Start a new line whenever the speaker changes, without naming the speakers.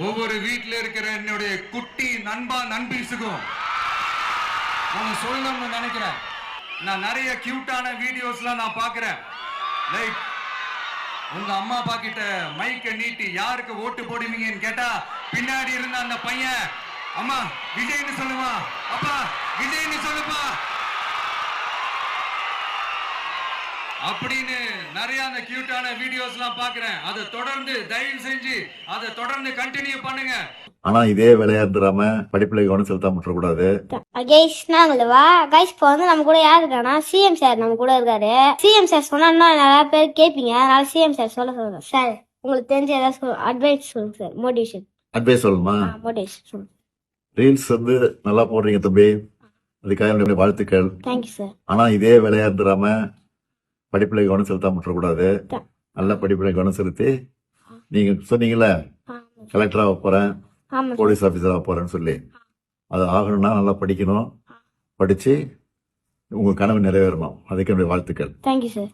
ஒவ்வொரு வீட்டுல இருக்கிற என்னுடைய குட்டி நண்பா நண்பீஸுக்கும் நான் சொல்லணும்னு நினைக்கிறேன். நான் நிறைய கியூட்டான வீடியோஸ்லாம் நான் பாக்குறேன். லைக் உங்க அம்மா அப்பா கிட்ட மைக்க நீட்டி யாருக்கு ஓட்டு போடுவீங்கன்னு கேட்டா பின்னாடி இருந்த அந்த பையன் அம்மா விஜய்னு சொல்லுவா, அப்பா விஜய்னு சொல்லுப்பா அப்படின்னு நிறைய அந்த கியூட்டான வீடியோஸ்லாம் பாக்குறேன். அதை தொடர்ந்து தயவு செஞ்சு அதை தொடர்ந்து கண்டினியூ பண்ணுங்க.
ஆனா இதே வேலையா இருந்துடாம படிப்புல கவனம் செலுத்தாம விட்டுறக்கூடாது.
கைஸ் நாங்களவா கைஸ் இப்போ வந்து நம்ம கூட யார் இருக்கானா சிஎம் சார் நம்ம கூட இருக்காரு. சிஎம் சார் சொன்னா இன்னும் நிறைய பேர் கேட்பீங்க, அதனால சிஎம் சார் சொல்றேன். சார் உங்களுக்கு தெரிஞ்ச ஏதாவது அட்வைஸ் சொல்லுங்க சார். மோட்டிவேஷன்
அட்வைஸ் சொல்லுமா?
மோட்டிவேஷன் சொல்லுங்க.
ரீல்ஸ் வந்து நல்லா போடுறீங்க தம்பி, அதுக்காக என்னுடைய வாழ்த்துக்கள்.
Thank you sir.
ஆனா இதே வேலையா இருந்துடாம படிப்புல கவனம் செலுத்தாம விட்டுறக்கூடாது. நல்ல படிப்புல கவனம் செலுத்தி நீங்க சொன்னீங்கல்ல கலெக்டரா போறேன்,
ஆமா
போலீஸ் ஆபீசரா போறேன்னு சொல்லி, அது ஆகணும்னா நல்லா படிக்கணும். படிச்சு உங்க கனவு நிறைவேறணும். அதுக்கு என்னுடைய வாழ்த்துக்கள்.
Thank you sir.